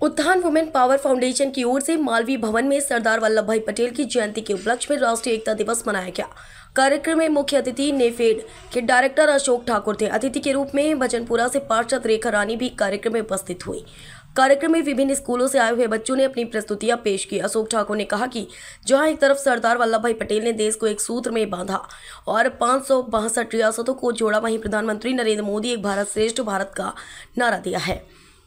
उत्थान women power foundation की ओर से मालवीय भवन में सरदार वल्लभ भाई पटेल की जयंती के उपलक्ष्य में राष्ट्रीय एकता दिवस मनाया गया। कार्यक्रम में मुख्य अतिथि नेफेड के डायरेक्टर अशोक ठाकुर थे। अतिथि के रूप में भजनपुरा से पार्षद रेखा रानी भी कार्यक्रम में उपस्थित हुई। कार्यक्रम में विभिन्न स्कूलों से आए हुए बच्चों ने अपनी प्रस्तुतियां पेश की। अशोक ठाकुर ने कहा कि जहां एक तरफ सरदार वल्लभ भाई पटेल ने देश को एक सूत्र में बांधा और 562 रियासतों को जोड़ा, वहीं प्रधानमंत्री नरेंद्र मोदी एक भारत श्रेष्ठ भारत का नारा दिया है।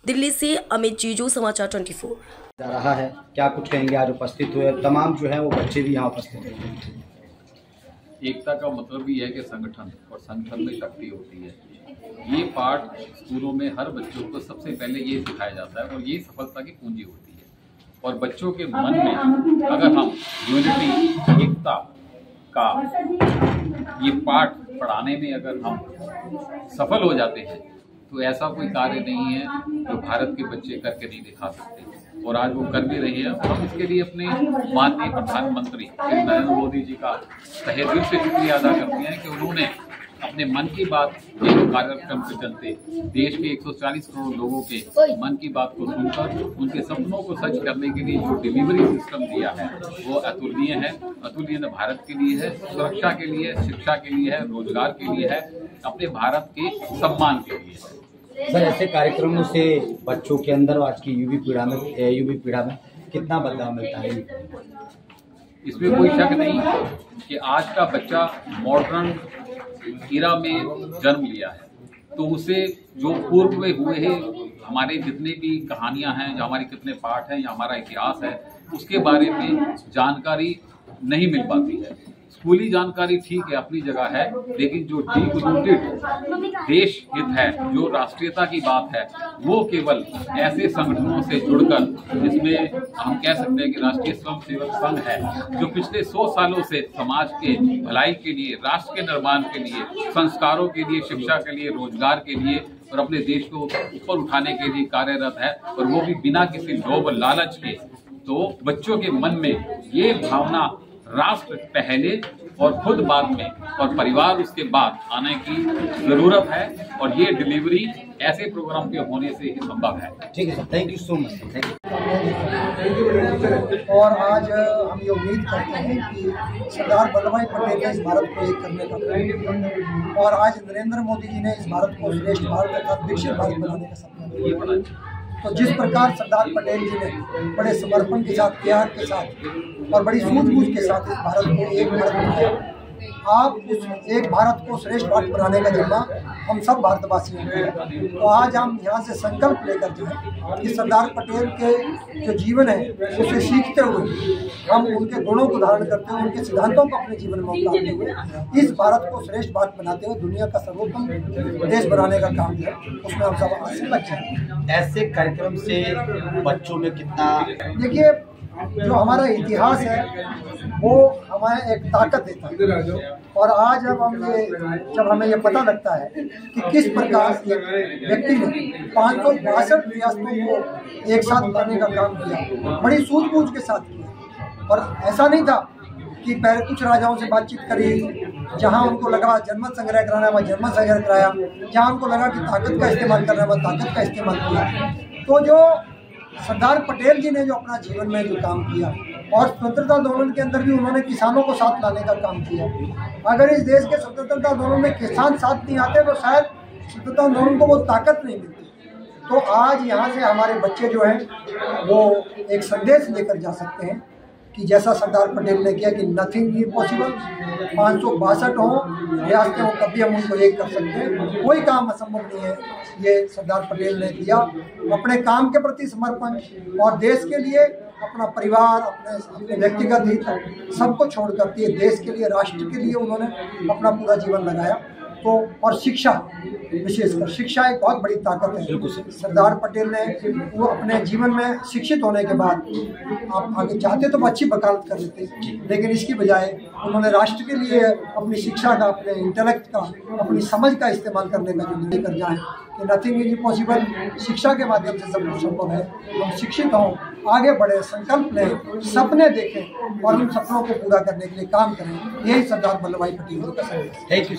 दिल्ली से अमित जीजू, समाचार 24 जा रहा है। क्या कुछ कहेंगे? आज उपस्थित हुए तमाम जो है वो बच्चे भी यहाँ उपस्थित हैं। एकता का मतलब भी है कि संगठन, और संगठन में शक्ति होती है। ये पाठ स्कूलों में हर बच्चों को सबसे पहले ये सिखाया जाता है और ये सफलता की पूंजी होती है। और बच्चों के मन में अगर हम यूनिटी, एकता का ये पाठ पढ़ाने में अगर हम सफल हो जाते हैं तो ऐसा कोई कार्य नहीं है जो भारत के बच्चे करके नहीं दिखा सकते। और आज वो कर भी रही है। हम इसके लिए अपने माननीय प्रधानमंत्री नरेंद्र मोदी जी का तहे दिल से शुक्रिया अदा करते हैं कि उन्होंने अपने मन की बात के कार्यक्रम के चलते देश के 140 करोड़ लोगों के मन की बात को सुनकर उनके सपनों को सच करने के लिए जो डिलीवरी सिस्टम दिया है वो अतुलनीय है। अतुलनीय भारत के लिए है, सुरक्षा के लिए, शिक्षा के लिए है, रोजगार के लिए है, अपने भारत के सम्मान के लिए है। सर, ऐसे कार्यक्रमों से बच्चों के अंदर आज की युवा पीढ़ा में कितना बदलाव मिलता है? इसमें कोई शक नहीं कि आज का बच्चा मॉडर्न इरा में जन्म लिया है, तो उसे जो पूर्व में हुए हैं हमारे जितने भी कहानियां हैं, जो हमारे कितने पाठ हैं या हमारा इतिहास है, उसके बारे में जानकारी नहीं मिल पाती है। स्कूली जानकारी ठीक है, अपनी जगह है, लेकिन जो डीप रूटेड देश हित है, जो राष्ट्रीयता की बात है, वो केवल ऐसे संगठनों से जुड़कर, जिसमें हम कह सकते हैं कि राष्ट्रीय स्वयंसेवक संघ है, जो पिछले 100 सालों से समाज के भलाई के लिए, राष्ट्र के निर्माण के लिए, संस्कारों के लिए, शिक्षा के लिए, रोजगार के लिए और अपने देश को ऊपर उठाने के लिए कार्यरत है, और वो भी बिना किसी लोभ लालच के। तो बच्चों के मन में ये भावना राष्ट्र पहले और खुद बाद में और परिवार उसके बाद आने की जरूरत है, और ये डिलीवरी ऐसे प्रोग्राम के होने से ही संभव है। ठीक है sir, thank you so much. और आज हम ये उम्मीद करते हैं कि सरदार वल्लभ भाई पटेल ने इस भारत को एक करने का काम, और आज नरेंद्र मोदी जी ने इस भारत को श्रेष्ठ भारत तथा विकसित भारत बनाने का सपना। तो जिस प्रकार सरदार पटेल जी ने बड़े समर्पण के साथ, प्यार के साथ और बड़ी सूझबूझ के साथ इस भारत को एक भारत बनाया, आप उस एक भारत को श्रेष्ठ भारत बनाने का जिम्मा हम सब भारतवासियों को है। तो आज हम यहाँ से संकल्प लेकर जाएं कि सरदार पटेल के जो जीवन है उसे सीखते हुए, हम उनके गुणों को धारण करते हुए, उनके सिद्धांतों को अपने जीवन में उतारते हुए इस भारत को श्रेष्ठ भारत बनाते हुए दुनिया का सर्वोत्तम देश बनाने का काम है, उसमें हम सब बच्चे। ऐसे कार्यक्रम से बच्चों में कितना, देखिए, जो हमारा इतिहास है वो हमें एक ताकत देता है। और आज जब हमें ये पता लगता है कि किस प्रकार एक व्यक्ति ने 562 रियासतों को एक साथ लाने का काम किया, बड़ी सूझबूझ के साथ किया। और ऐसा नहीं था कि पहले कुछ राजाओं से बातचीत करी, जहां उनको लगा जनमत संग्रह कराना है वहाँ जनमत संग्रह कराया, जहां उनको लगा कि ताकत का इस्तेमाल करना है वहाँ ताकत का इस्तेमाल किया। तो जो सरदार पटेल जी ने जो अपना जीवन में जो काम किया, और स्वतंत्रता आंदोलन के अंदर भी उन्होंने किसानों को साथ लाने का काम किया। अगर इस देश के स्वतंत्रता आंदोलन में किसान साथ नहीं आते तो शायद स्वतंत्रता आंदोलन को वो ताकत नहीं मिलती। तो आज यहाँ से हमारे बच्चे जो हैं वो एक संदेश लेकर जा सकते हैं कि जैसा सरदार पटेल ने किया कि नथिंग इम्पॉसिबल, 562 हो रियासतें हो तब भी हम उनको एक कर सकते हैं, कोई काम असंभव नहीं है। ये सरदार पटेल ने किया, अपने काम के प्रति समर्पण और देश के लिए अपना परिवार, अपने व्यक्तिगत हित सबको छोड़कर के देश के लिए, राष्ट्र के लिए उन्होंने अपना पूरा जीवन लगाया। तो और शिक्षा, विशेषकर शिक्षा एक बहुत बड़ी ताकत है। सरदार पटेल ने वो अपने जीवन में शिक्षित होने के बाद, आप आगे चाहते तो अच्छी वकालत कर लेते, लेकिन इसकी बजाय उन्होंने राष्ट्र के लिए अपनी शिक्षा का, अपने इंटेलेक्ट का, अपनी समझ का इस्तेमाल करने का जो निर्णय कर जाएं कि नथिंग इज इम्पॉसिबल, शिक्षा के माध्यम से सब कुछ संभव है। हम शिक्षित हों, आगे बढ़े, संकल्प लें, सपने देखें और उन सपनों को पूरा करने के लिए काम करें। यही सरदार वल्लभ भाई पटेल का संदेश। Thank you.